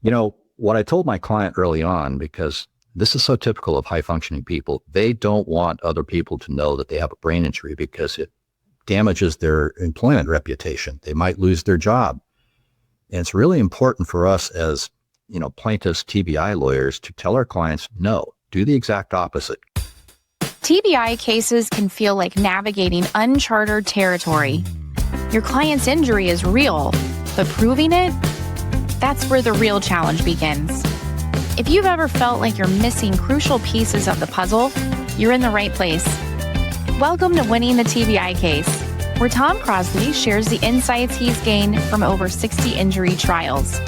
What I told my client early on, because this is so typical of high functioning people, they don't want other people to know that they have a brain injury because it damages their employment reputation. They might lose their job. And it's really important for us as, plaintiffs, TBI lawyers to tell our clients, no, do the exact opposite. TBI cases can feel like navigating uncharted territory. Your client's injury is real, but proving it, that's where the real challenge begins. If you've ever felt like you're missing crucial pieces of the puzzle, you're in the right place. Welcome to Winning the TBI Case, where Tom Crosley shares the insights he's gained from over 60 injury trials.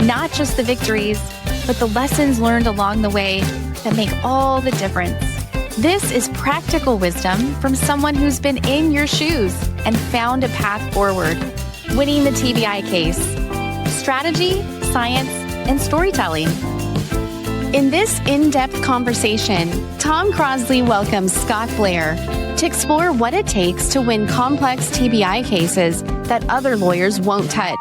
Not just the victories, but the lessons learned along the way that make all the difference. This is practical wisdom from someone who's been in your shoes and found a path forward. Winning the TBI Case. Strategy, science, and storytelling. In this in-depth conversation, Tom Crosley welcomes Scott Blair to explore what it takes to win complex TBI cases that other lawyers won't touch.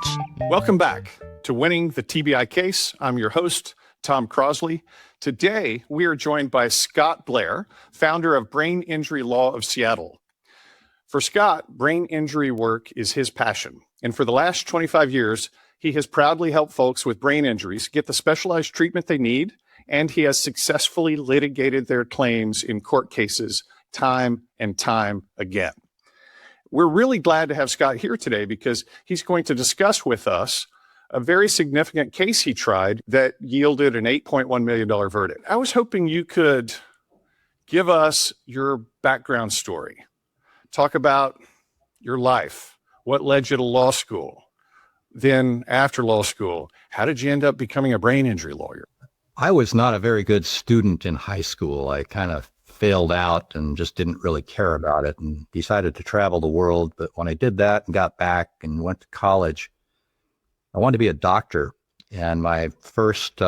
Welcome back to Winning the TBI Case. I'm your host, Tom Crosley. Today, we are joined by Scott Blair, founder of Brain Injury Law of Seattle. For Scott, brain injury work is his passion. And for the last 25 years, he has proudly helped folks with brain injuries get the specialized treatment they need, and he has successfully litigated their claims in court cases time and time again. We're really glad to have Scott here today because he's going to discuss with us a very significant case he tried that yielded an $8.1 million verdict. I was hoping you could give us your background story. Talk about your life, what led you to law school. Then after law school, how did you end up becoming a brain injury lawyer? I was not a very good student in high school. I kind of failed out and just didn't really care about it and decided to travel the world. But when I did that and got back and went to college, I wanted to be a doctor. And my first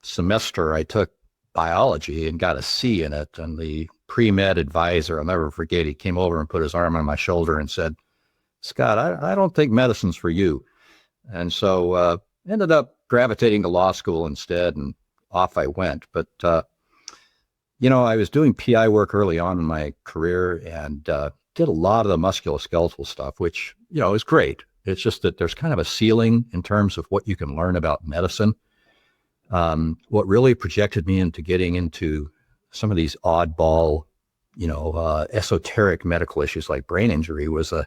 semester, I took biology and got a C in it. And the pre-med advisor, I'll never forget, he came over and put his arm on my shoulder and said, "Scott, I don't think medicine's for you." And so ended up gravitating to law school instead, and off I went. But, I was doing PI work early on in my career and did a lot of the musculoskeletal stuff, which, is great. It's just that there's kind of a ceiling in terms of what you can learn about medicine. What really projected me into getting into some of these oddball, esoteric medical issues like brain injury was a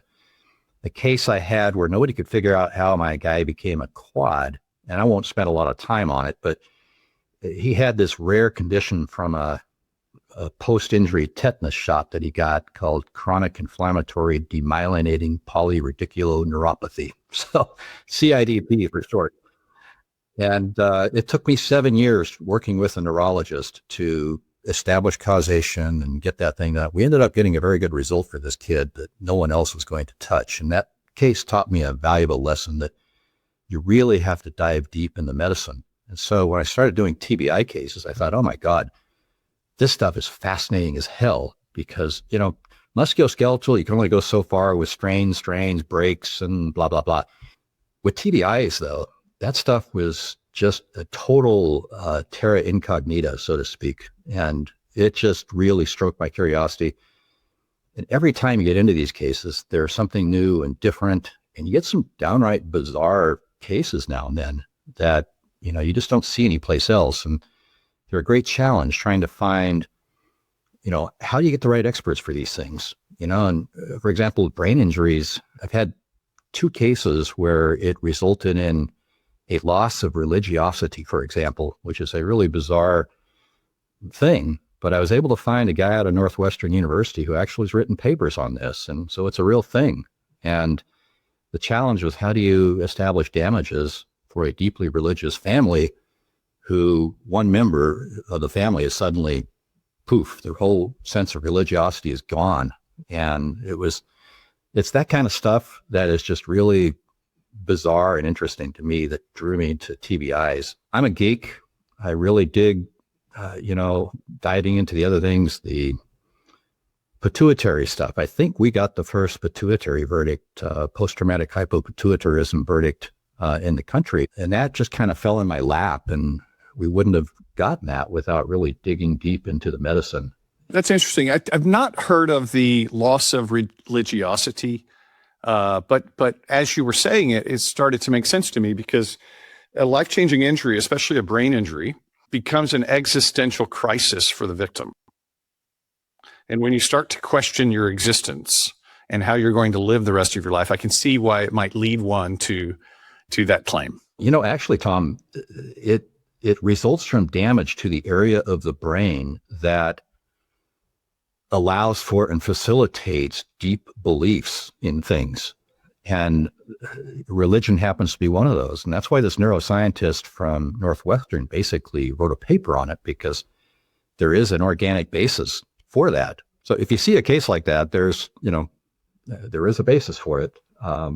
case I had where nobody could figure out how my guy became a quad. And I won't spend a lot of time on it, but he had this rare condition from a post-injury tetanus shot that he got called chronic inflammatory demyelinating polyradiculoneuropathy. So CIDP for short. And it took me 7 years working with a neurologist to establish causation and get that thing done. We ended up getting a very good result for this kid that no one else was going to touch. And that case taught me a valuable lesson that you really have to dive deep into medicine. And so when I started doing TBI cases, I thought, oh my God, this stuff is fascinating as hell because, musculoskeletal, you can only go so far with strains, breaks, and blah, blah, blah. With TBIs, though, that stuff was just a total terra incognita, so to speak. And it just really stroked my curiosity. And every time you get into these cases, there's something new and different. And you get some downright bizarre cases now and then that, you just don't see anyplace else. And they're a great challenge trying to find, how do you get the right experts for these things? And for example, brain injuries, I've had 2 cases where it resulted in a loss of religiosity, for example, which is a really bizarre thing. But I was able to find a guy out of Northwestern University who actually has written papers on this. And so it's a real thing. And the challenge was, how do you establish damages for a deeply religious family who one member of the family is suddenly, poof, their whole sense of religiosity is gone. And it's that kind of stuff that is just really bizarre and interesting to me that drew me to TBIs. I'm a geek. I really dig, diving into the other things, the pituitary stuff. I think we got the first pituitary verdict, post-traumatic hypopituitarism verdict in the country. And that just kind of fell in my lap, and we wouldn't have gotten that without really digging deep into the medicine. That's interesting. I've not heard of the loss of religiosity, but as you were saying it, it started to make sense to me, because a life-changing injury, especially a brain injury, becomes an existential crisis for the victim. And when you start to question your existence and how you're going to live the rest of your life, I can see why it might lead one to that claim. Actually, Tom, it results from damage to the area of the brain that allows for and facilitates deep beliefs in things. And religion happens to be one of those. And that's why this neuroscientist from Northwestern basically wrote a paper on it, because there is an organic basis for that. So if you see a case like that, there is a basis for it.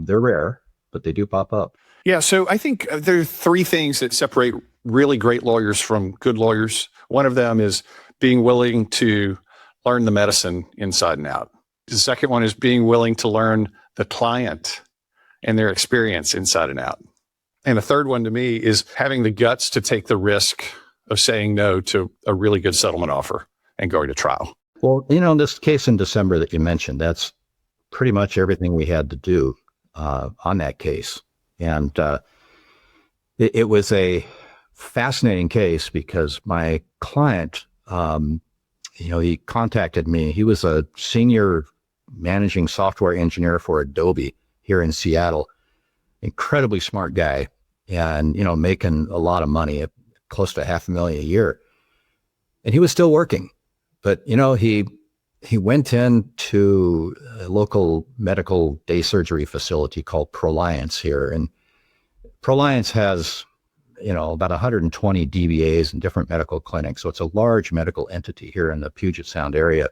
They're rare, but they do pop up. Yeah. So I think there are three things that separate really great lawyers from good lawyers. One of them is being willing to learn the medicine inside and out. The second one is being willing to learn the client and their experience inside and out. And the third one to me is having the guts to take the risk of saying no to a really good settlement offer and going to trial. Well, in this case in December that you mentioned, that's pretty much everything we had to do on that case. And it was a fascinating case because my client, he contacted me. He was a senior managing software engineer for Adobe here in Seattle. Incredibly smart guy, and making a lot of money, close to $500,000 a year. And he was still working, but he went into a local medical day surgery facility called Proliance here, and Proliance has about 120 DBAs in different medical clinics. So it's a large medical entity here in the Puget Sound area.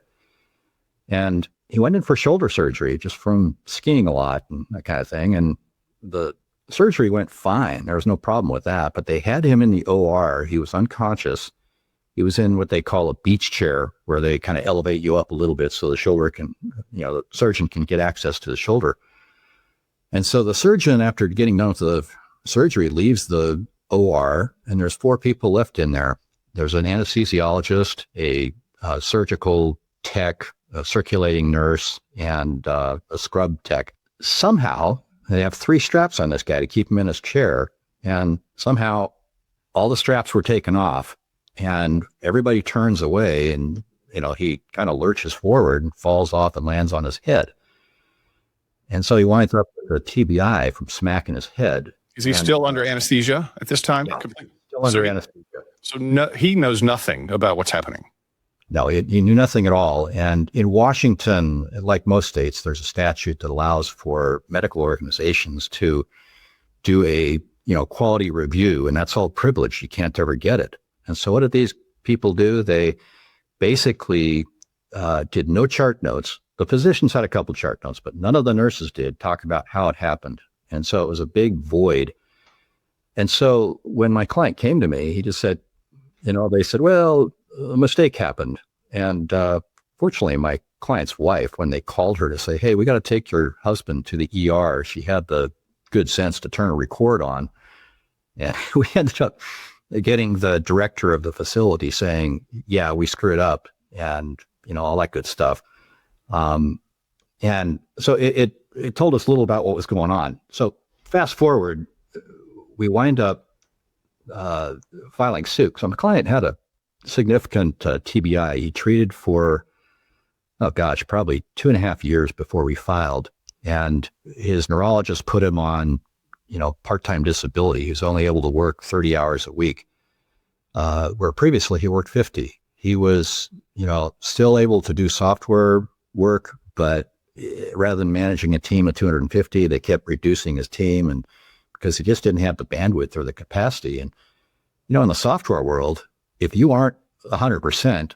And he went in for shoulder surgery just from skiing a lot and that kind of thing. And the surgery went fine. There was no problem with that. But they had him in the OR. He was unconscious. He was in what they call a beach chair, where they kind of elevate you up a little bit so the shoulder can, the surgeon can get access to the shoulder. And so the surgeon, after getting done with the surgery, leaves the OR, and there's 4 people left in there. There's an anesthesiologist, a surgical tech, a circulating nurse, and a scrub tech. Somehow, they have 3 straps on this guy to keep him in his chair, and somehow all the straps were taken off, and everybody turns away, and he kind of lurches forward and falls off and lands on his head. And so he winds up with a TBI from smacking his head. Is he still under anesthesia at this time? Yeah, still under anesthesia. So he knows nothing about what's happening. No, he knew nothing at all. And in Washington, like most states, there's a statute that allows for medical organizations to do a quality review, and that's all privileged. You can't ever get it. And so what did these people do? They basically did no chart notes. The physicians had a couple chart notes, but none of the nurses did talk about how it happened. And so it was a big void. And so when my client came to me, he just said, they said, well, a mistake happened. And fortunately, my client's wife, when they called her to say, hey, we got to take your husband to the ER, she had the good sense to turn a record on. And we ended up getting the director of the facility saying, yeah, we screwed up, and, all that good stuff. And so it told us a little about what was going on. So fast forward, we wind up filing suit. So my client had a significant TBI. He treated for, probably 2.5 years before we filed. And his neurologist put him on, part-time disability. He was only able to work 30 hours a week, where previously he worked 50. He was, still able to do software work, but rather than managing a team of 250, they kept reducing his team, and because he just didn't have the bandwidth or the capacity. And, in the software world, if you aren't 100%,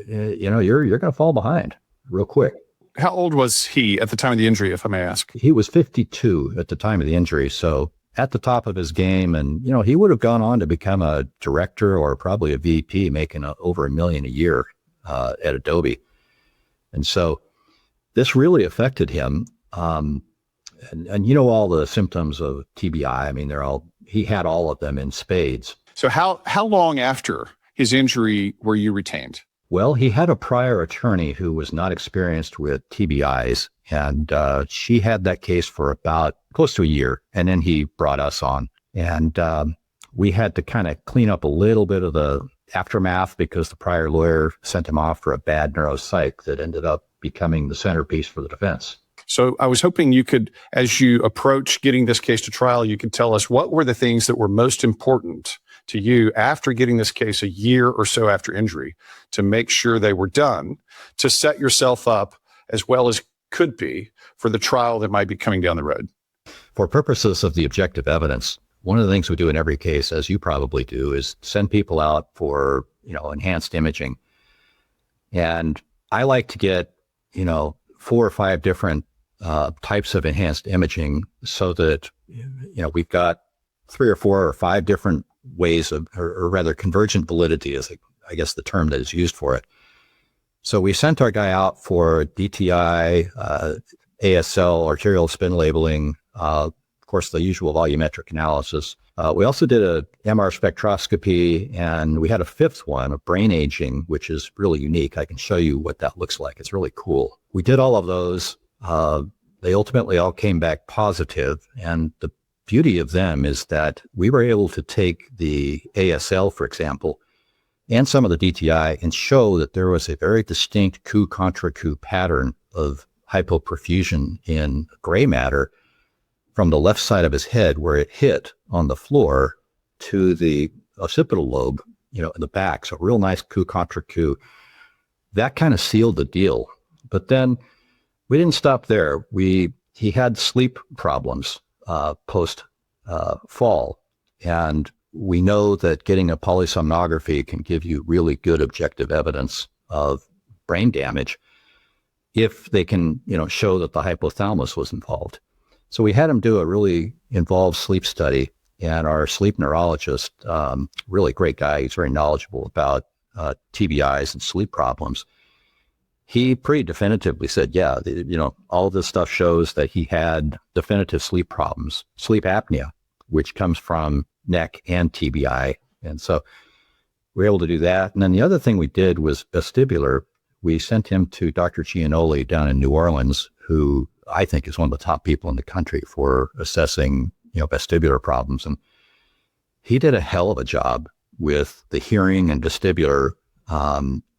you're going to fall behind real quick. How old was he at the time of the injury, if I may ask? He was 52 at the time of the injury. So at the top of his game, and, he would have gone on to become a director or probably a VP, making over $1 million a year at Adobe. And so this really affected him. And all the symptoms of TBI. I mean, he had all of them in spades. So how long after his injury were you retained? Well, he had a prior attorney who was not experienced with TBIs, and she had that case for about close to a year. And then he brought us on, and we had to kind of clean up a little bit of the aftermath because the prior lawyer sent him off for a bad neuropsych that ended up becoming the centerpiece for the defense. So I was hoping you could, as you approach getting this case to trial, you could tell us what were the things that were most important to you after getting this case a year or so after injury to make sure they were done, to set yourself up as well as could be for the trial that might be coming down the road. For purposes of the objective evidence, one of the things we do in every case, as you probably do, is send people out for, enhanced imaging. And I like to get, 4 or 5 different types of enhanced imaging so that, we've got 3 or 4 or 5 different ways of, or rather convergent validity is, I guess, the term that is used for it. So we sent our guy out for DTI, ASL, arterial spin labeling, of course, the usual volumetric analysis. We also did a MR spectroscopy, and we had a 5th one, a brain aging, which is really unique. I can show you what that looks like. It's really cool. We did all of those. They ultimately all came back positive, and the beauty of them is that we were able to take the ASL, for example, and some of the DTI and show that there was a very distinct coup contra coup pattern of hypoperfusion in gray matter from the left side of his head where it hit on the floor to the occipital lobe, in the back. So real nice coup contra coup. That kind of sealed the deal. But then we didn't stop there. He had sleep problems post fall, and we know that getting a polysomnography can give you really good objective evidence of brain damage if they can, show that the hypothalamus was involved. So we had him do a really involved sleep study, and our sleep neurologist, really great guy, he's very knowledgeable about TBIs and sleep problems. He pretty definitively said, yeah, all of this stuff shows that he had definitive sleep problems, sleep apnea, which comes from neck and TBI. And so we were able to do that. And then the other thing we did was vestibular. We sent him to Dr. Giannoli down in New Orleans, who I think is one of the top people in the country for assessing, vestibular problems. And he did a hell of a job with the hearing and vestibular.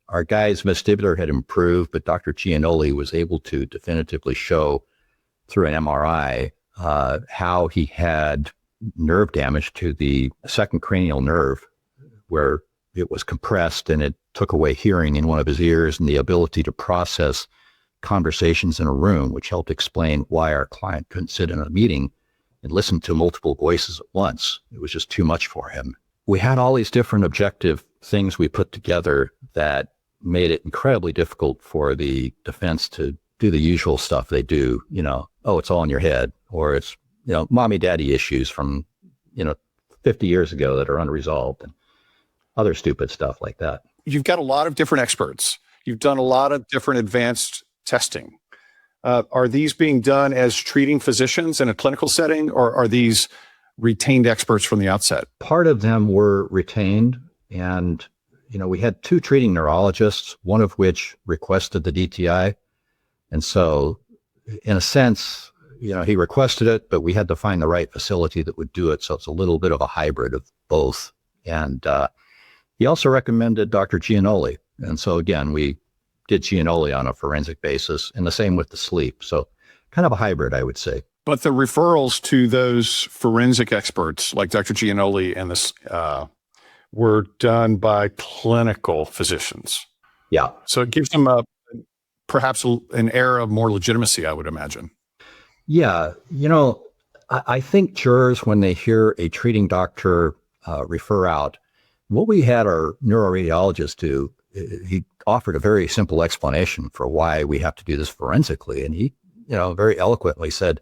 Our guy's vestibular had improved, but Dr. Giannoli was able to definitively show through an MRI how he had nerve damage to the second cranial nerve, where it was compressed and it took away hearing in one of his ears and the ability to process conversations in a room, which helped explain why our client couldn't sit in a meeting and listen to multiple voices at once. It was just too much for him. We had all these different objective things we put together that made it incredibly difficult for the defense to do the usual stuff they do, oh, it's all in your head, or it's, mommy daddy issues from, 50 years ago that are unresolved, and other stupid stuff like that. You've got a lot of different experts. You've done a lot of different advanced testing. Are these being done as treating physicians in a clinical setting, or are these retained experts from the outset? Part of them were retained, and we had 2 treating neurologists, one of which requested the DTI. And so in a sense, he requested it, but we had to find the right facility that would do it. So it's a little bit of a hybrid of both. And he also recommended Dr. Giannoli. And so again, we did Giannoli on a forensic basis, and the same with the sleep. So kind of a hybrid, I would say. But the referrals to those forensic experts like Dr. Giannoli and this were done by clinical physicians. Yeah. So it gives them perhaps an air of more legitimacy, I would imagine. Yeah. I think jurors, when they hear a treating doctor refer out, what we had our neuroradiologist do, he offered a very simple explanation for why we have to do this forensically. And he, very eloquently said,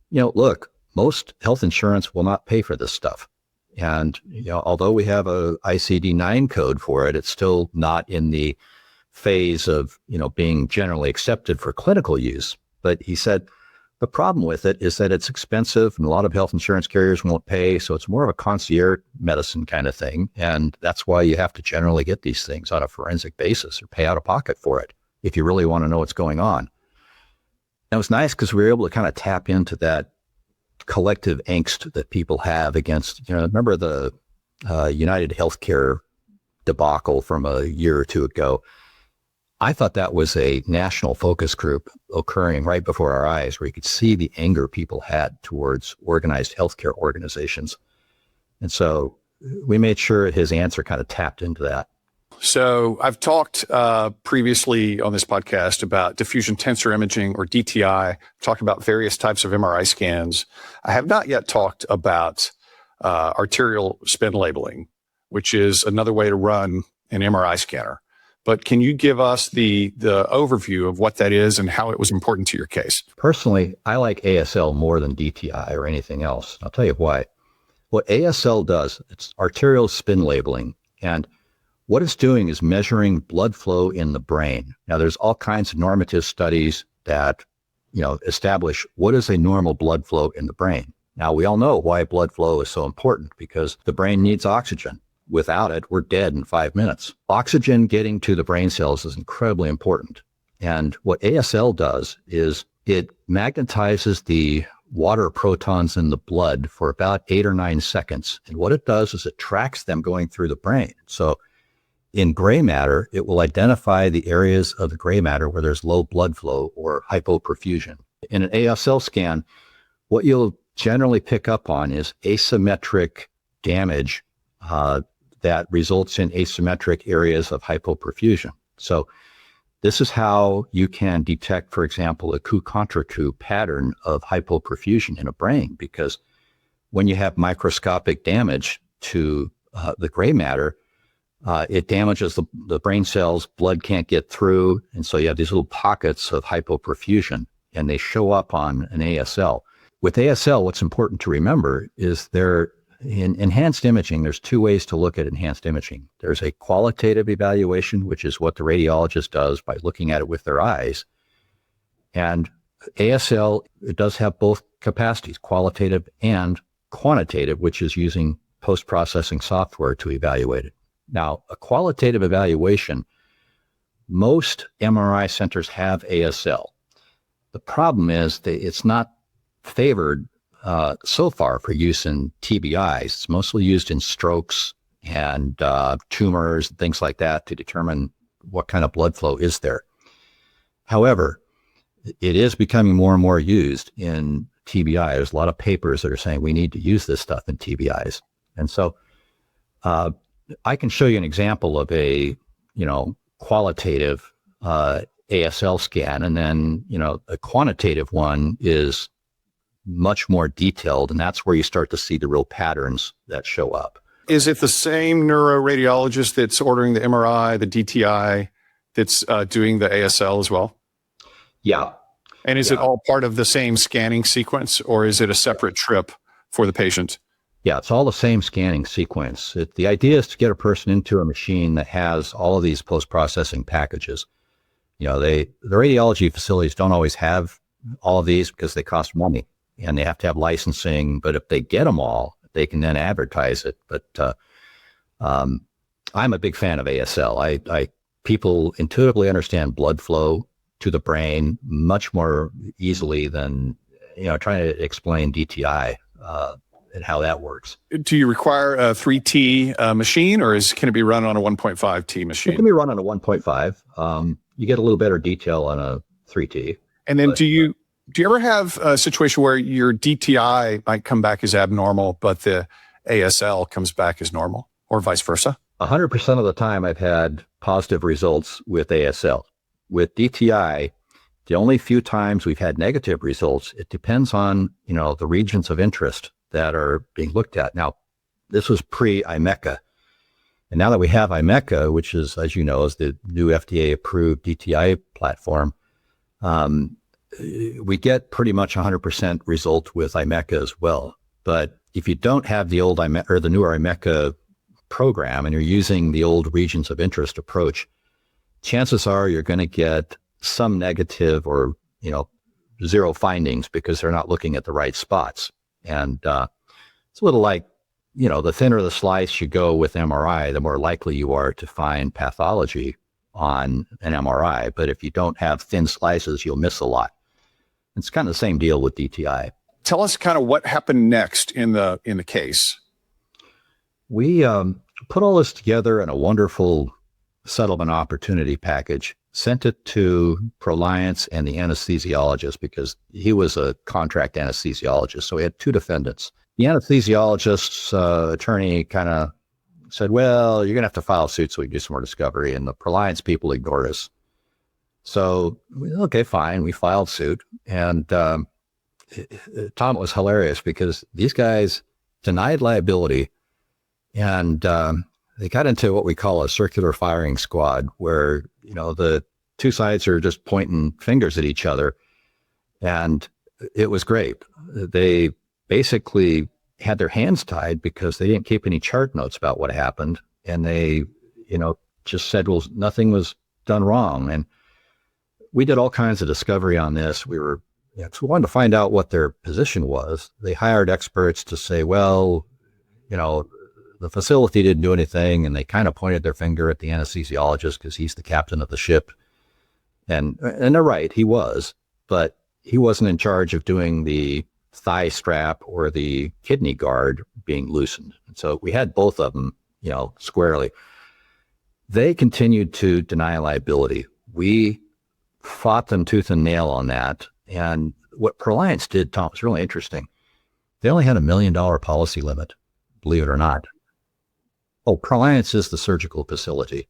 look, most health insurance will not pay for this stuff. And, although we have a ICD-9 code for it, it's still not in the phase of, being generally accepted for clinical use. But he said, The problem with it is that it's expensive and a lot of health insurance carriers won't pay. So it's more of a concierge medicine kind of thing. And that's why you have to generally get these things on a forensic basis or pay out of pocket for it if you really want to know what's going on. And it was nice because we were able to kind of tap into that collective angst that people have against, remember the United Healthcare debacle from a year or two ago. I thought that was a national focus group occurring right before our eyes, where you could see the anger people had towards organized healthcare organizations. And so we made sure his answer kind of tapped into that. So I've talked previously on this podcast about diffusion tensor imaging, or DTI, talked about various types of MRI scans. I have not yet talked about arterial spin labeling, which is another way to run an MRI scanner. But can you give us the overview of what that is and how it was important to your case? Personally, I like ASL more than DTI or anything else. I'll tell you why. What ASL does, it's arterial spin labeling. And what it's doing is measuring blood flow in the brain. Now, there's all kinds of normative studies that, establish what is a normal blood flow in the brain. Now, we all know why blood flow is so important, because the brain needs oxygen. Without it, we're dead in 5 minutes. Oxygen getting to the brain cells is incredibly important. And what ASL does is it magnetizes the water protons in the blood for about 8 or 9 seconds. And what it does is it tracks them going through the brain. So in gray matter, it will identify the areas of the gray matter where there's low blood flow or hypoperfusion. In an ASL scan, what you'll generally pick up on is asymmetric damage that results in asymmetric areas of hypoperfusion. So this is how you can detect, for example, a coup contra coup pattern of hypoperfusion in a brain, because when you have microscopic damage to the gray matter, it damages the brain cells, blood can't get through, and so you have these little pockets of hypoperfusion, and they show up on an ASL. With ASL, what's important to remember is in enhanced imaging, there's 2 ways to look at enhanced imaging. There's a qualitative evaluation, which is what the radiologist does by looking at it with their eyes. And ASL, it does have both capacities, qualitative and quantitative, which is using post-processing software to evaluate it. Now, a qualitative evaluation, most MRI centers have ASL. The problem is that it's not favored so far for use in TBIs. It's mostly used in strokes and tumors and things like that to determine what kind of blood flow is there. However, it is becoming more and more used in TBI. There's a lot of papers that are saying we need to use this stuff in TBIs. And so I can show you an example of a, qualitative ASL scan, and then, a quantitative one is much more detailed, and that's where you start to see the real patterns that show up. Is it the same neuroradiologist that's ordering the MRI, the DTI, that's doing the ASL as well? Yeah. And is it all part of the same scanning sequence, or is it a separate trip for the patient? Yeah, it's all the same scanning sequence. The idea is to get a person into a machine that has all of these post-processing packages. The radiology facilities don't always have all of these because they cost money and they have to have licensing. But if they get them all, they can then advertise it. But I'm a big fan of ASL. People intuitively understand blood flow to the brain much more easily than trying to explain DTI and how that works. Do you require a 3T machine, or can it be run on a 1.5T machine? It can be run on a 1.5. You get a little better detail on a 3T. And then do you ever have a situation where your DTI might come back as abnormal, but the ASL comes back as normal, or vice versa? 100% of the time I've had positive results with ASL. With DTI, the only few times we've had negative results, it depends on, the regions of interest that are being looked at. Now, this was pre-IMECA. And now that we have IMECA, which is, as you know, is the new FDA-approved DTI platform, we get pretty much 100% result with IMECA as well. But if you don't have the old IMECA or the newer IMECA program and you're using the old regions of interest approach, chances are you're going to get some negative or, zero findings because they're not looking at the right spots. And it's a little like, the thinner the slice you go with MRI, the more likely you are to find pathology on an MRI. But if you don't have thin slices, you'll miss a lot. It's kind of the same deal with DTI. Tell us kind of what happened next in the case. We put all this together in a wonderful settlement opportunity package, sent it to ProLiance and the anesthesiologist because he was a contract anesthesiologist. So we had two defendants. The anesthesiologist's attorney kind of said, well, you're going to have to file a suit so we can do some more discovery. And the ProLiance people ignored us. So, okay, fine. We filed suit. And Tom, it was hilarious because these guys denied liability. And they got into what we call a circular firing squad, where, the two sides are just pointing fingers at each other. And it was great. They basically had their hands tied because they didn't keep any chart notes about what happened. And they, just said, well, nothing was done wrong. And we did all kinds of discovery on this. We wanted to find out what their position was. They hired experts to say, well, the facility didn't do anything. And they kind of pointed their finger at the anesthesiologist because he's the captain of the ship. And they're right, he was, but he wasn't in charge of doing the thigh strap or the kidney guard being loosened. And so we had both of them, squarely. They continued to deny liability. We fought them tooth and nail on that. And what ProLiance did, Tom, was really interesting. They only had $1 million policy limit, believe it or not. Oh, ProLiance is the surgical facility.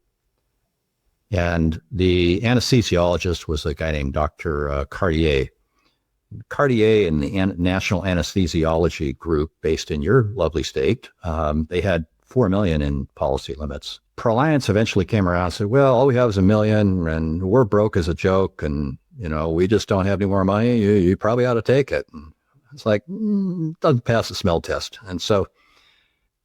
And the anesthesiologist was a guy named Dr. Cartier. Cartier and the National Anesthesiology Group based in your lovely state, they had $4 million in policy limits. ProLiance eventually came around and said, well, all we have is $1 million and we're broke as a joke. And, we just don't have any more money. You probably ought to take it. And it's like, doesn't pass the smell test. And so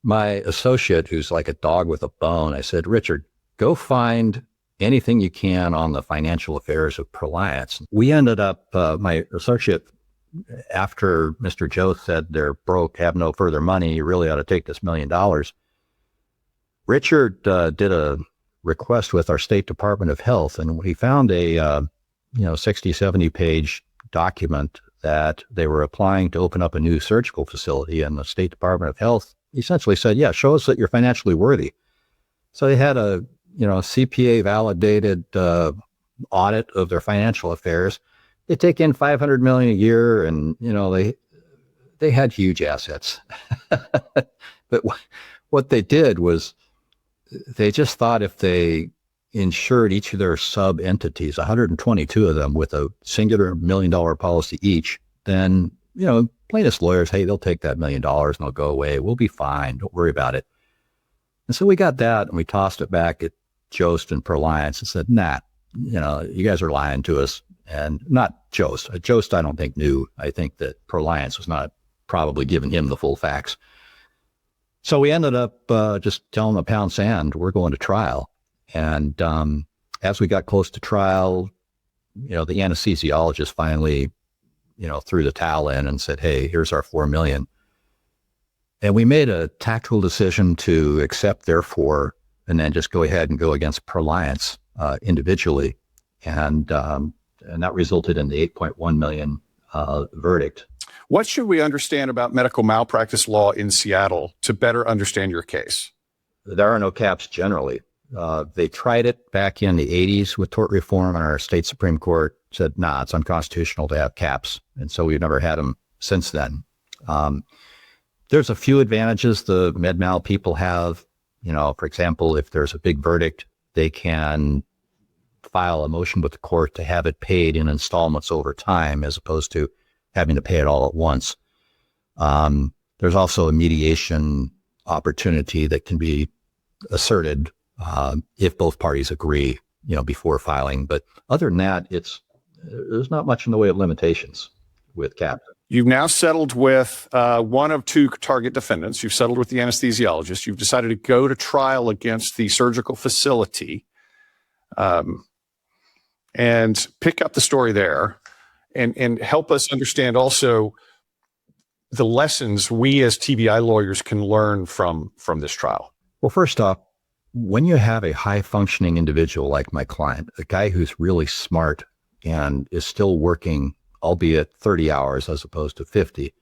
my associate, who's like a dog with a bone, I said, Richard, go find anything you can on the financial affairs of ProLiance. We ended up, my associate, after Mr. Joe said they're broke, have no further money, you really ought to take this $1 million. Richard did a request with our State Department of Health, and he found a 60, 70 page document that they were applying to open up a new surgical facility, and the State Department of Health essentially said, yeah, show us that you're financially worthy. So they had a CPA validated audit of their financial affairs. They take in $500 million a year, and they had huge assets. But what they did was they just thought if they insured each of their sub entities, 122 of them, with a singular $1 million policy each, then plaintiffs' lawyers, hey, they'll take that $1 million and they'll go away. We'll be fine. Don't worry about it. And so we got that and we tossed it back at Jost and ProLiance and said, nah, you guys are lying to us. And not Jost. Jost, I don't think knew. I think that ProLiance was not probably giving him the full facts. So we ended up just telling the pound sand, we're going to trial. And as we got close to trial, the anesthesiologist finally, threw the towel in and said, hey, here's our $4 million. And we made a tactical decision to accept their $4 and then just go ahead and go against ProLiance individually. And that resulted in the $8.1 million verdict. What should we understand about medical malpractice law in Seattle to better understand your case? There are no caps generally. They tried it back in the 80s with tort reform, and our state Supreme Court said, nah, it's unconstitutional to have caps. And so we've never had them since then. There's a few advantages the med mal people have. For example, if there's a big verdict, they can file a motion with the court to have it paid in installments over time, as opposed to having to pay it all at once. There's also a mediation opportunity that can be asserted if both parties agree, before filing. But other than that, there's not much in the way of limitations with CAP. You've now settled with one of two target defendants. You've settled with the anesthesiologist. You've decided to go to trial against the surgical facility and pick up the story there. and help us understand also the lessons we as TBI lawyers can learn from this trial. Well, first off, when you have a high functioning individual like my client, a guy who's really smart and is still working, albeit 30 hours as opposed to 50,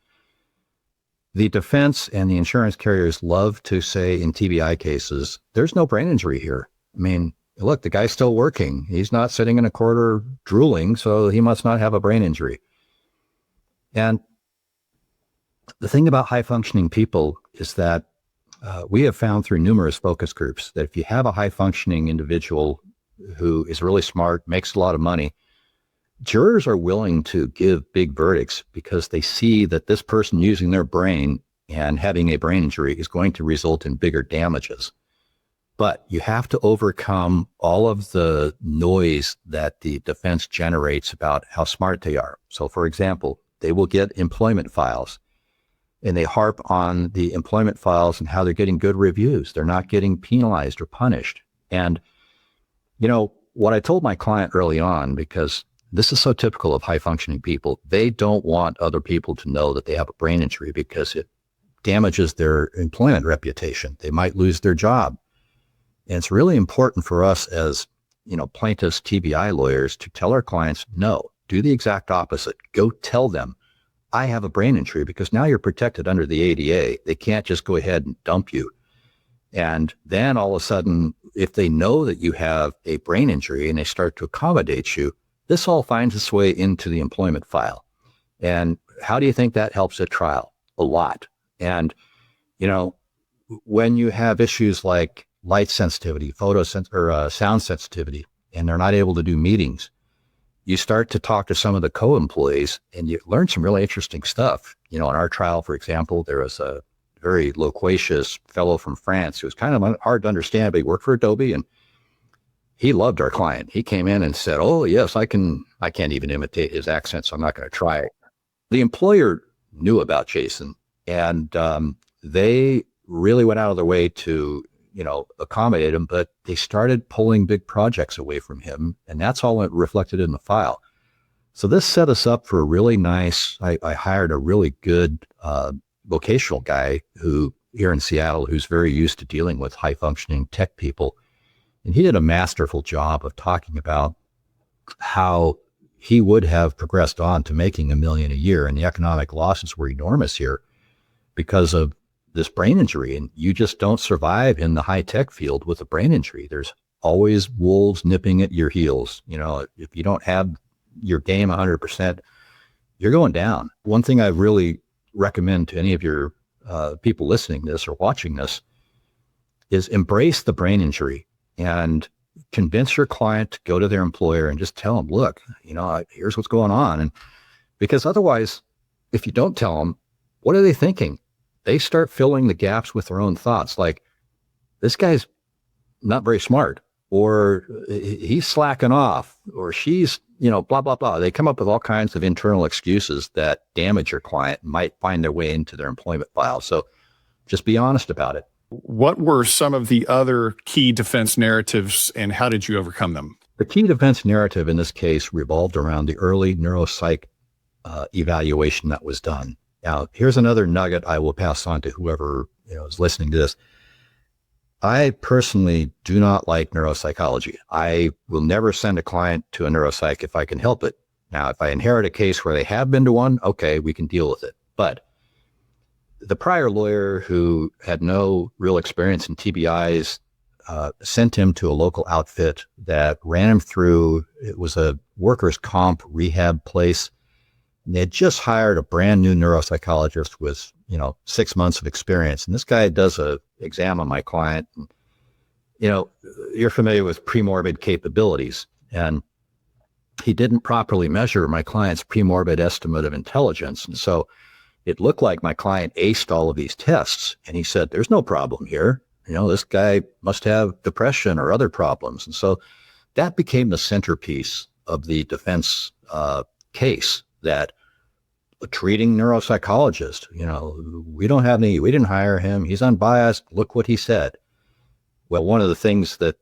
the defense and the insurance carriers love to say in TBI cases, there's no brain injury here. I mean, look, the guy's still working. He's not sitting in a corner drooling, so he must not have a brain injury. And the thing about high functioning people is that we have found through numerous focus groups that if you have a high functioning individual who is really smart, makes a lot of money, jurors are willing to give big verdicts because they see that this person using their brain and having a brain injury is going to result in bigger damages. But you have to overcome all of the noise that the defense generates about how smart they are. So, for example, they will get employment files and they harp on the employment files and how they're getting good reviews. They're not getting penalized or punished. And, you know, what I told my client early on, because this is so typical of high functioning people, they don't want other people to know that they have a brain injury because it damages their employment reputation. They might lose their job. And it's really important for us as, you know, plaintiffs, TBI lawyers to tell our clients, no, do the exact opposite. Go tell them, I have a brain injury, because now you're protected under the ADA. They can't just go ahead and dump you. And then all of a sudden, if they know that you have a brain injury and they start to accommodate you, this all finds its way into the employment file. And how do you think that helps at trial? A lot. And, you know, when you have issues like light sensitivity, sound sensitivity, and they're not able to do meetings, you start to talk to some of the co-employees and you learn some really interesting stuff. You know, in our trial, for example, there was a very loquacious fellow from France who was kind of hard to understand, but he worked for Adobe and he loved our client. He came in and said, oh, yes, I can't even imitate his accent, so I'm not going to try it. The employer knew about Jason, and they really went out of their way to, you know, accommodate him, but they started pulling big projects away from him, and that's all reflected in the file. So this set us up for a really nice, I hired a really good vocational guy who here in Seattle, who's very used to dealing with high functioning tech people. And he did a masterful job of talking about how he would have progressed on to making $1 million a year, and the economic losses were enormous here because of this brain injury. And you just don't survive in the high tech field with a brain injury. There's always wolves nipping at your heels. You know, if you don't have your game 100%, you're going down. One thing I really recommend to any of your people listening to this or watching this is embrace the brain injury and convince your client to go to their employer and just tell them, look, you know, here's what's going on. And because otherwise, if you don't tell them, what are they thinking? They start filling the gaps with their own thoughts. Like, this guy's not very smart, or he's slacking off, or she's, you know, blah, blah, blah. They come up with all kinds of internal excuses that damage your client, might find their way into their employment file. So just be honest about it. What were some of the other key defense narratives, and how did you overcome them? The key defense narrative in this case revolved around the early neuropsych evaluation that was done. Now, here's another nugget I will pass on to whoever, you know, is listening to this. I personally do not like neuropsychology. I will never send a client to a neuropsych if I can help it. Now, if I inherit a case where they have been to one, okay, we can deal with it. But the prior lawyer, who had no real experience in TBIs, sent him to a local outfit that ran him through. It was a workers' comp rehab place. And they had just hired a brand new neuropsychologist with, you know, 6 months of experience. And this guy does a exam on my client. And, you know, you're familiar with premorbid capabilities. And he didn't properly measure my client's premorbid estimate of intelligence. And so it looked like my client aced all of these tests. And he said, there's no problem here. You know, this guy must have depression or other problems. And so that became the centerpiece of the defense case, that a treating neuropsychologist, you know, we didn't hire him. He's unbiased. Look what he said. Well, one of the things that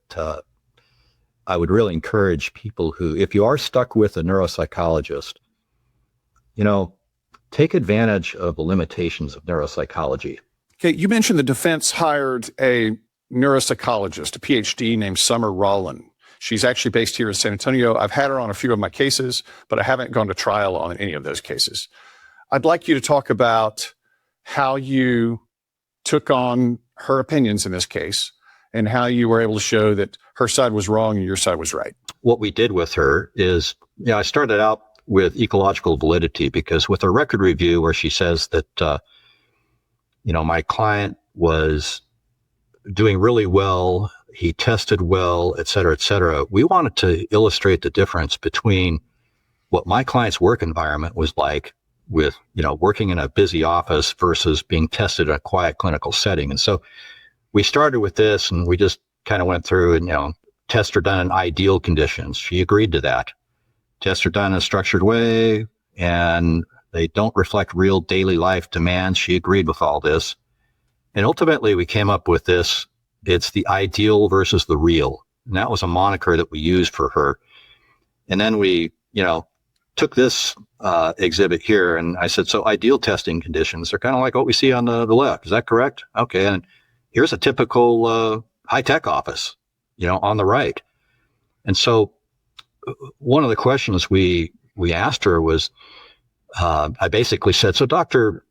I would really encourage people who, if you are stuck with a neuropsychologist, take advantage of the limitations of neuropsychology. Okay, you mentioned the defense hired a neuropsychologist, a PhD named Summer Rollin. She's actually based here in San Antonio. I've had her on a few of my cases, but I haven't gone to trial on any of those cases. I'd like you to talk about how you took on her opinions in this case and how you were able to show that her side was wrong and your side was right. What we did with her is, I started out with ecological validity, because with her record review where she says that, my client was doing really well, he tested well, et cetera, we wanted to illustrate the difference between what my client's work environment was like with, working in a busy office versus being tested in a quiet clinical setting. And so we started with this, and we just kind of went through and, tests are done in ideal conditions. She agreed to that. Tests are done in a structured way, and they don't reflect real daily life demands. She agreed with all this. And ultimately, we came up with this. It's the ideal versus the real. And that was a moniker that we used for her. And then we, took this exhibit here, and I said, so ideal testing conditions are kind of like what we see on the left. Is that correct? Okay. And here's a typical high-tech office, on the right. And so one of the questions we asked her was, I basically said, so doctor,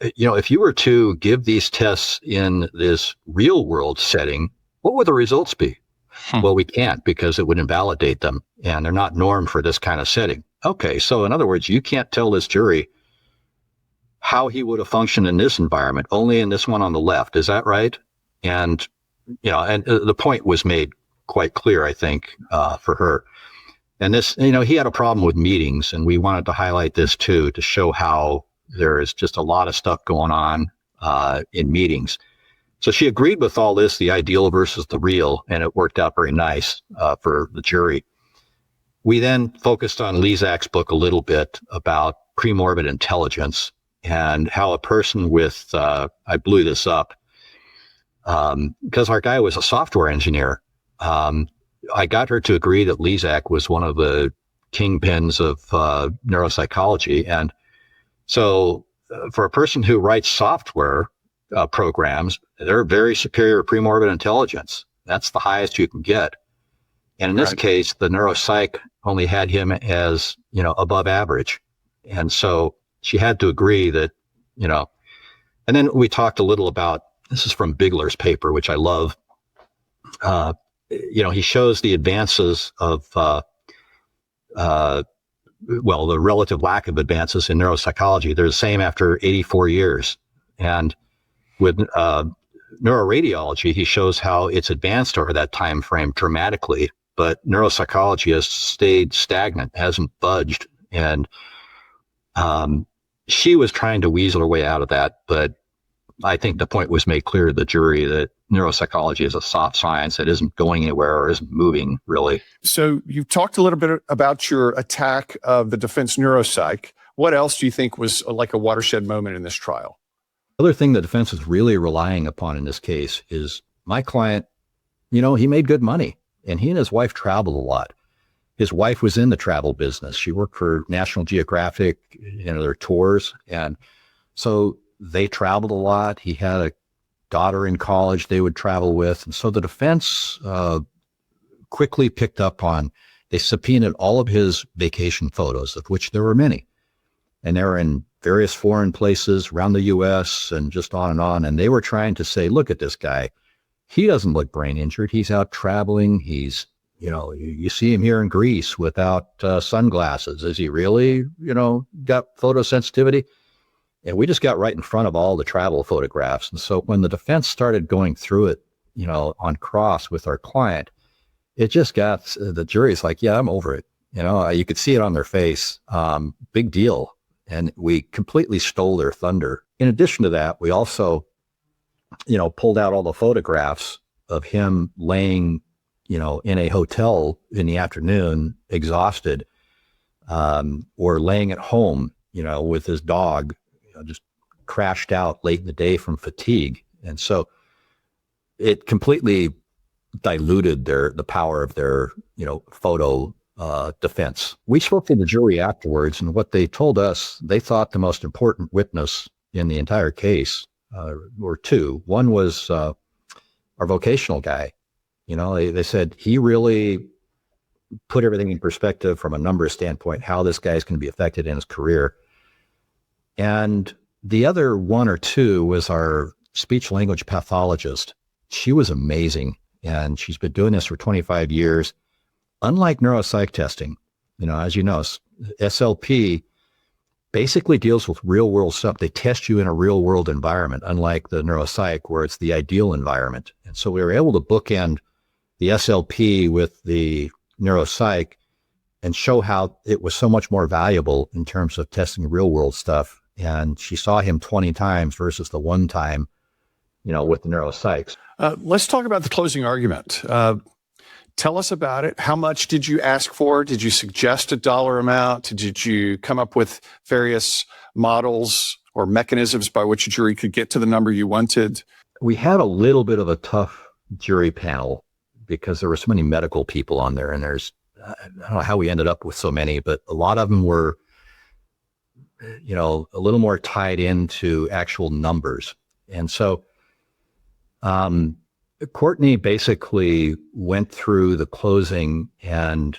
if you were to give these tests in this real world setting, what would the results be? Well, we can't, because it would invalidate them, and they're not normed for this kind of setting. Okay. So in other words, you can't tell this jury how he would have functioned in this environment, only in this one on the left. Is that right? And, and the point was made quite clear, I think, for her. And this, he had a problem with meetings, and we wanted to highlight this too, to show how there is just a lot of stuff going on in meetings. So she agreed with all this, the ideal versus the real, and it worked out very nice for the jury. We then focused on Lizak's book a little bit about premorbid intelligence and how a person with, I blew this up, because our guy was a software engineer. I got her to agree that Lizak was one of the kingpins of neuropsychology. And so for a person who writes software programs, they're very superior premorbid intelligence. That's the highest you can get. And in this case, the Neuropsych only had him as, above average. And so she had to agree that, and then we talked a little about, this is from Bigler's paper, which I love. He shows the advances of, the relative lack of advances in neuropsychology. They're the same after 84 years. And with neuroradiology, he shows how it's advanced over that time frame dramatically, but neuropsychology has stayed stagnant, hasn't budged. And she was trying to weasel her way out of that, but I think the point was made clear to the jury that neuropsychology is a soft science that isn't going anywhere or isn't moving, really. So you've talked a little bit about your attack of the defense neuropsych. What else do you think was like a watershed moment in this trial? The other thing the defense is really relying upon in this case is my client, he made good money, and he and his wife traveled a lot. His wife was in the travel business. She worked for National Geographic, their tours. And so they traveled a lot. He had a daughter in college they would travel with. And so the defense quickly picked up on, they subpoenaed all of his vacation photos, of which there were many. And they were in various foreign places around the U.S. and just on and on. And they were trying to say, look at this guy. He doesn't look brain injured. He's out traveling. He's, you see him here in Greece without sunglasses. Is he really, got photosensitivity? And we just got right in front of all the travel photographs. And so when the defense started going through it, on cross with our client, it just got, the jury's like, yeah, I'm over it. You could see it on their face. Big deal. And we completely stole their thunder. In addition to that, we also, pulled out all the photographs of him laying, in a hotel in the afternoon, exhausted, or laying at home, with his dog, just crashed out late in the day from fatigue. And so it completely diluted the power of their, photo defense. We spoke to the jury afterwards, and what they told us, they thought the most important witness in the entire case were two. One was our vocational guy. They said he really put everything in perspective from a numbers standpoint, how this guy's going to be affected in his career. And the other one or two was our speech language pathologist. She was amazing, and she's been doing this for 25 years. Unlike neuropsych testing, as you know, SLP basically deals with real world stuff. They test you in a real world environment, unlike the neuropsych where it's the ideal environment. And so we were able to bookend the SLP with the neuropsych and show how it was so much more valuable in terms of testing real world stuff. And she saw him 20 times versus the one time, with the neuropsychs. Let's talk about the closing argument. Tell us about it. How much did you ask for? Did you suggest a dollar amount? Did you come up with various models or mechanisms by which a jury could get to the number you wanted? We had a little bit of a tough jury panel because there were so many medical people on there, and I don't know how we ended up with so many, but a lot of them were, a little more tied into actual numbers. And so, Courtney basically went through the closing and,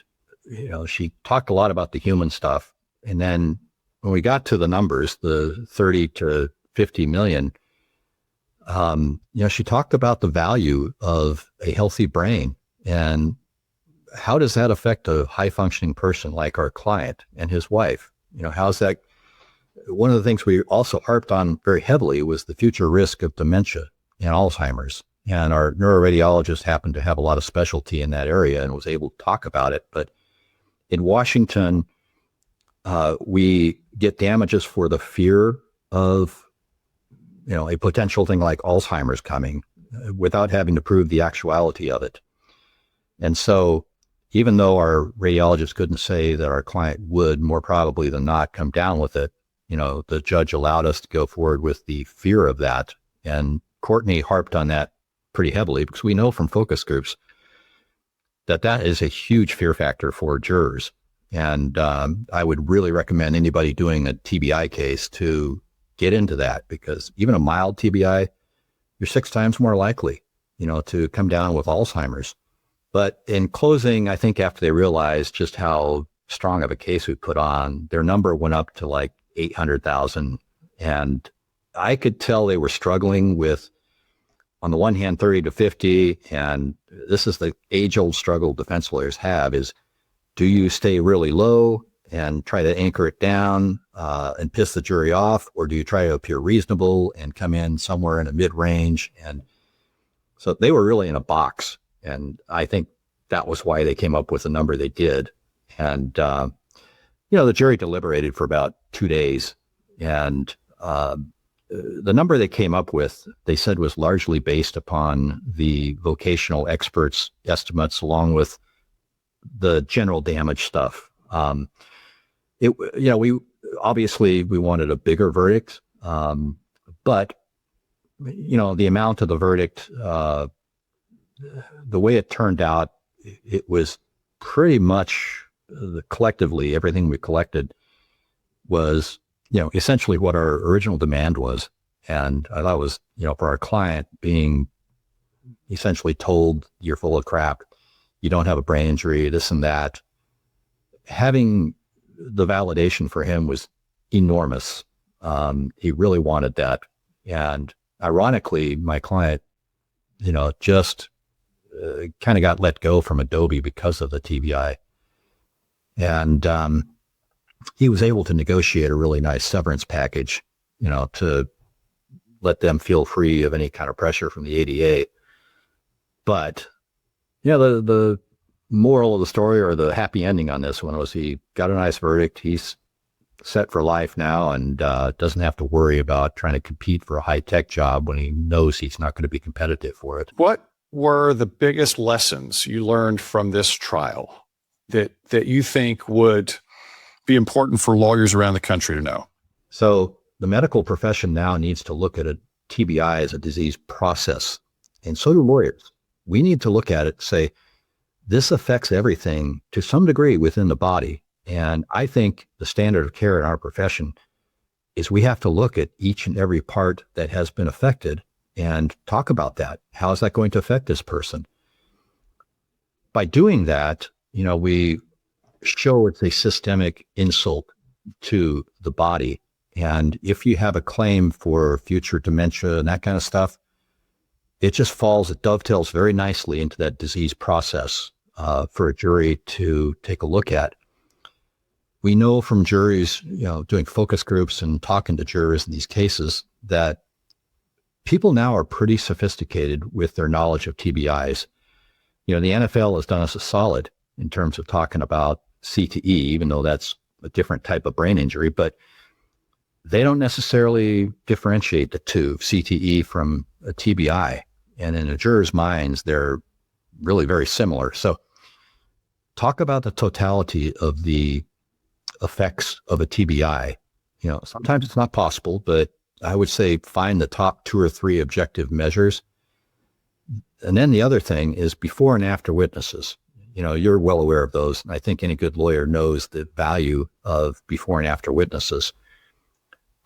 she talked a lot about the human stuff. And then when we got to the numbers, the 30 to 50 million, she talked about the value of a healthy brain and how does that affect a high functioning person like our client and his wife? How's that? One of the things we also harped on very heavily was the future risk of dementia and Alzheimer's. And our neuroradiologist happened to have a lot of specialty in that area and was able to talk about it. But in Washington, we get damages for the fear of, a potential thing like Alzheimer's coming without having to prove the actuality of it. And so even though our radiologist couldn't say that our client would more probably than not come down with it, the judge allowed us to go forward with the fear of that. And Courtney harped on that pretty heavily because we know from focus groups that is a huge fear factor for jurors. And I would really recommend anybody doing a TBI case to get into that, because even a mild TBI, you're 6 times more likely, to come down with Alzheimer's. But in closing, I think after they realized just how strong of a case we put on, their number went up to like 800,000. And I could tell they were struggling with, on the one hand, 30 to 50. And this is the age-old struggle defense lawyers have is, do you stay really low and try to anchor it down and piss the jury off? Or do you try to appear reasonable and come in somewhere in a mid-range? And so they were really in a box. And I think that was why they came up with the number they did. And, the jury deliberated for about 2 days. And the number they came up with, they said, was largely based upon the vocational experts' estimates along with the general damage stuff. We obviously wanted a bigger verdict, but, the amount of the verdict, the way it turned out, it was pretty much collectively, everything we collected was, essentially what our original demand was. And I thought it was, for our client being essentially told you're full of crap, you don't have a brain injury, this and that, having the validation for him was enormous. He really wanted that. And ironically, my client, just kind of got let go from Adobe because of the TBI. And he was able to negotiate a really nice severance package, to let them feel free of any kind of pressure from the ADA. But, the moral of the story, or the happy ending on this one, was he got a nice verdict. He's set for life now and doesn't have to worry about trying to compete for a high-tech job when he knows he's not going to be competitive for it. What were the biggest lessons you learned from this trial that you think would be important for lawyers around the country to know? So the medical profession now needs to look at a TBI as a disease process, and so do lawyers. We need to look at it and say, this affects everything to some degree within the body. And I think the standard of care in our profession is we have to look at each and every part that has been affected and talk about that. How is that going to affect this person? By doing that, we show it's a systemic insult to the body. And if you have a claim for future dementia and that kind of stuff, it dovetails very nicely into that disease process for a jury to take a look at. We know from juries, doing focus groups and talking to jurors in these cases, that people now are pretty sophisticated with their knowledge of TBIs. The NFL has done us a solid in terms of talking about CTE, even though that's a different type of brain injury, but they don't necessarily differentiate the two, CTE from a TBI. And in a juror's minds, they're really very similar. So talk about the totality of the effects of a TBI. Sometimes it's not possible, but I would say find the top 2 or 3 objective measures. And then the other thing is before and after witnesses. You're well aware of those. And I think any good lawyer knows the value of before and after witnesses.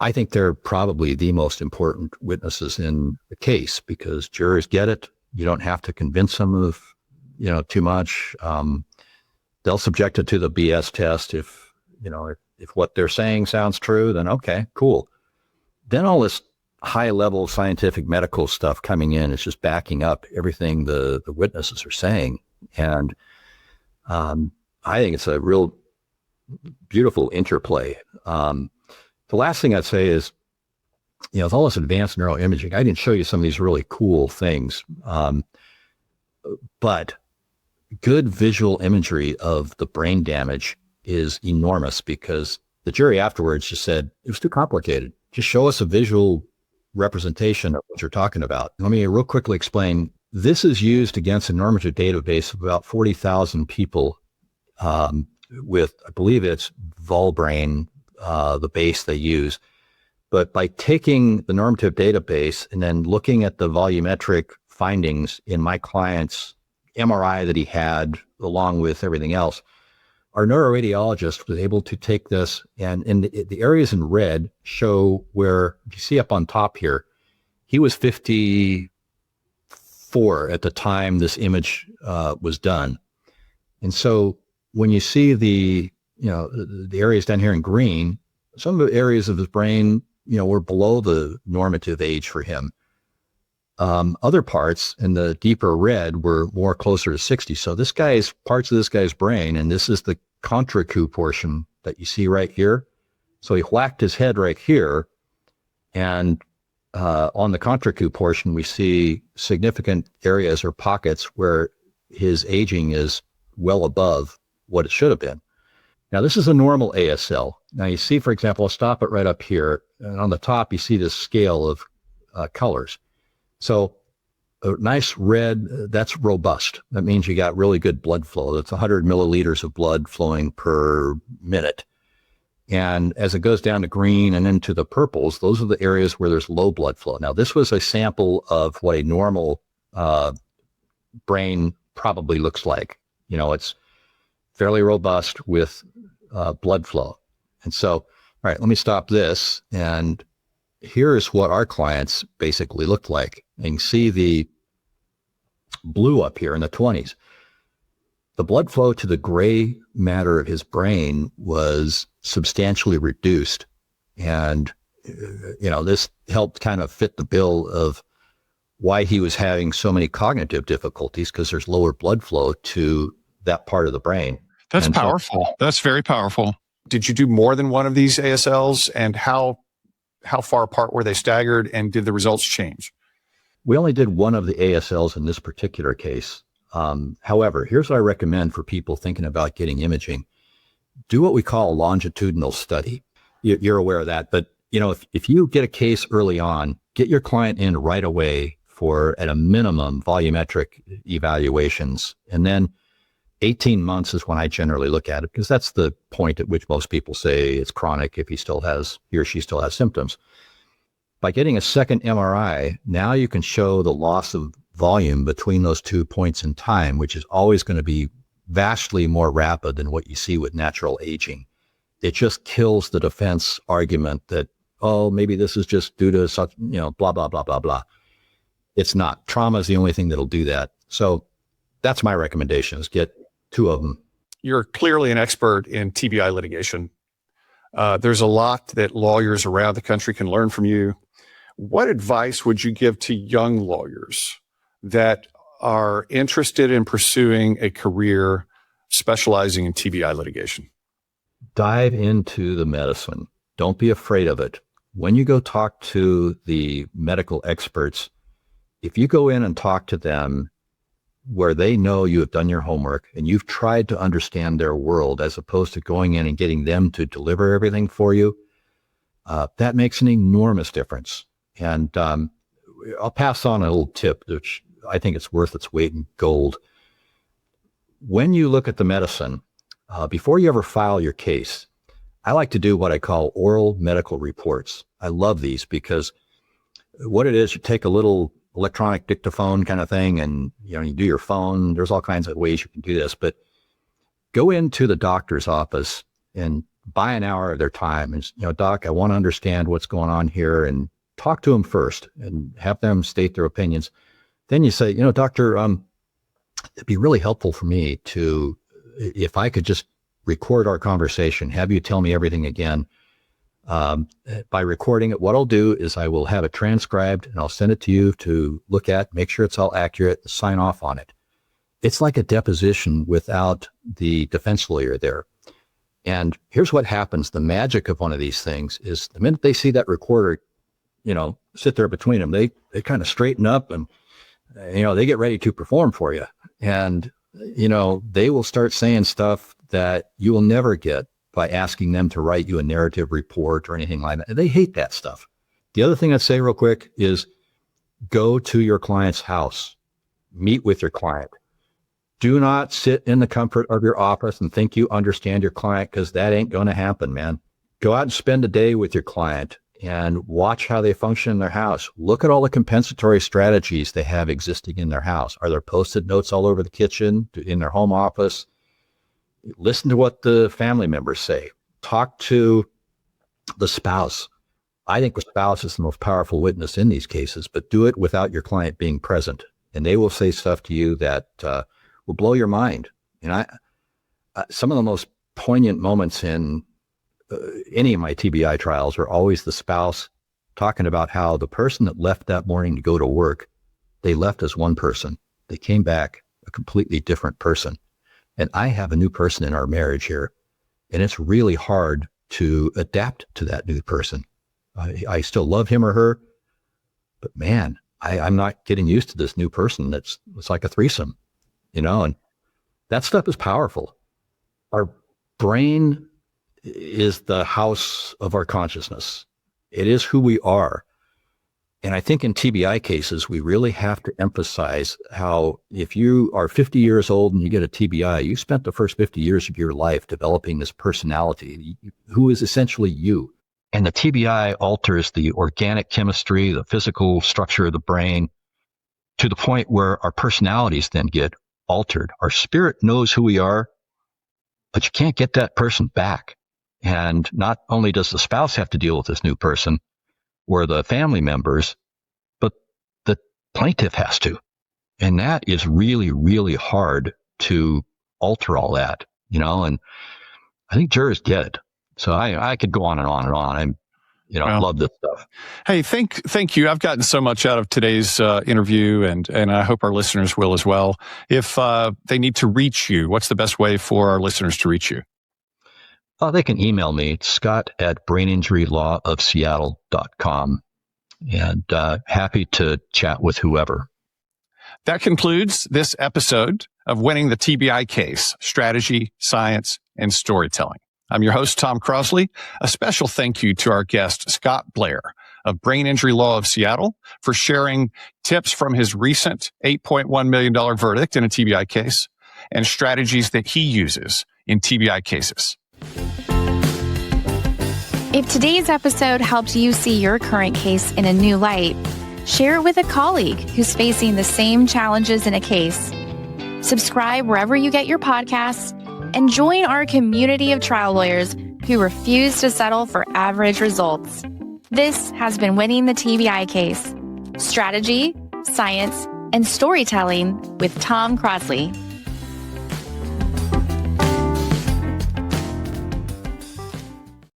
I think they're probably the most important witnesses in the case because jurors get it. You don't have to convince them of, too much. They'll subject it to the BS test. If what they're saying sounds true, then okay, cool. Then all this high level scientific medical stuff coming in is just backing up everything the witnesses are saying. And I think it's a real beautiful interplay. The last thing I'd say is, with all this advanced neuroimaging, I didn't show you some of these really cool things, but good visual imagery of the brain damage is enormous because the jury afterwards just said, it was too complicated. Just show us a visual representation of what you're talking about. Let me real quickly explain. This is used against a normative database of about 40,000 people with, I believe it's Volbrain, the base they use. But by taking the normative database and then looking at the volumetric findings in my client's MRI that he had, along with everything else, our neuroradiologist was able to take this and in the areas in red show where, if you see up on top here, he was 54 at the time this image was done. And so when you see the areas down here in green, some of the areas of his brain, were below the normative age for him. Other parts in the deeper red were more closer to 60. So parts of this guy's brain, and this is the contracute portion that you see right here. So he whacked his head right here. And on the contracute portion, we see significant areas or pockets where his aging is well above what it should have been. Now, this is a normal ASL. Now, you see, for example, I'll stop it right up here. And on the top, you see this scale of colors. So a nice red, that's robust. That means you got really good blood flow. That's 100 milliliters of blood flowing per minute. And as it goes down to green and into the purples, those are the areas where there's low blood flow. Now, this was a sample of what a normal brain probably looks like. It's fairly robust with blood flow. And so, all right, let me stop this. And here's what our clients basically looked like. And you can see the blue up here in the 20s. The blood flow to the gray matter of his brain was substantially reduced. And, this helped kind of fit the bill of why he was having so many cognitive difficulties, because there's lower blood flow to that part of the brain. That's powerful. That's very powerful. Did you do more than one of these ASLs, and how far apart were they staggered, and did the results change? We only did one of the ASLs in this particular case. However, here's what I recommend for people thinking about getting imaging. Do what we call a longitudinal study. You're aware of that, but if you get a case early on, get your client in right away for, at a minimum, volumetric evaluations. And then 18 months is when I generally look at it, because that's the point at which most people say it's chronic if he or she still has symptoms. By getting a second MRI, now you can show the loss of volume between those 2 points in time, which is always going to be vastly more rapid than what you see with natural aging. It just kills the defense argument that, oh, maybe this is just due to such, blah, blah, blah, blah, blah. It's not. Trauma is the only thing that'll do that. So that's my recommendation, is get 2 of them. You're clearly an expert in TBI litigation. There's a lot that lawyers around the country can learn from you. What advice would you give to young lawyers that are interested in pursuing a career specializing in TBI litigation? Dive into the medicine. Don't be afraid of it. When you go talk to the medical experts, if you go in and talk to them where they know you have done your homework and you've tried to understand their world, as opposed to going in and getting them to deliver everything for you, that makes an enormous difference. And I'll pass on a little tip, which I think it's worth its weight in gold. When you look at the medicine, before you ever file your case, I like to do what I call oral medical reports. I love these because what it is, you take a little electronic dictaphone kind of thing and you do your phone. There's all kinds of ways you can do this, but go into the doctor's office and buy an hour of their time and, doc, I want to understand what's going on here, and talk to them first and have them state their opinions. Then you say, doctor, it'd be really helpful for me to, if I could just record our conversation, have you tell me everything again. By recording it, what I'll do is I will have it transcribed and I'll send it to you to look at, make sure it's all accurate, sign off on it. It's like a deposition without the defense lawyer there. And here's what happens. The magic of one of these things is the minute they see that recorder, sit there between them, they kind of straighten up and, they get ready to perform for you. And, they will start saying stuff that you will never get by asking them to write you a narrative report or anything like that. They hate that stuff. The other thing I'd say real quick is go to your client's house, meet with your client. Do not sit in the comfort of your office and think you understand your client, because that ain't going to happen, man. Go out and spend a day with your client and watch how they function in their house. Look at all the compensatory strategies they have existing in their house. Are there Post-it notes all over the kitchen, in their home office? Listen to what the family members say. Talk to the spouse. I think the spouse is the most powerful witness in these cases, but do it without your client being present. And they will say stuff to you that will blow your mind. And some of the most poignant moments in any of my TBI trials are always the spouse talking about how the person that left that morning to go to work, they left as one person. They came back a completely different person. And I have a new person in our marriage here, and it's really hard to adapt to that new person. I still love him or her, but man, I'm not getting used to this new person. It's like a threesome, and that stuff is powerful. Our brain is the house of our consciousness. It is who we are. And I think in TBI cases, we really have to emphasize how if you are 50 years old and you get a TBI, you spent the first 50 years of your life developing this personality, who is essentially you. And the TBI alters the organic chemistry, the physical structure of the brain, to the point where our personalities then get altered. Our spirit knows who we are, but you can't get that person back. And not only does the spouse have to deal with this new person, or the family members, but the plaintiff has to. And that is really, really hard to alter all that, and I think jurors get it. So I could go on and on and on. I love this stuff. Hey, thank you. I've gotten so much out of today's interview, and I hope our listeners will as well. If they need to reach you, what's the best way for our listeners to reach you? They can email me, scott@braininjurylawofseattle.com, and happy to chat with whoever. That concludes this episode of Winning the TBI Case, Strategy, Science, and Storytelling. I'm your host, Tom Crosley. A special thank you to our guest, Scott Blair of Brain Injury Law of Seattle, for sharing tips from his recent $8.1 million verdict in a TBI case and strategies that he uses in TBI cases. If today's episode helped you see your current case in a new light, Share it with a colleague who's facing the same challenges in a case. Subscribe wherever you get your podcasts and join our community of trial lawyers who refuse to settle for average results. This has been Winning the TBI Case. Strategy, science, and storytelling with Tom Crosley.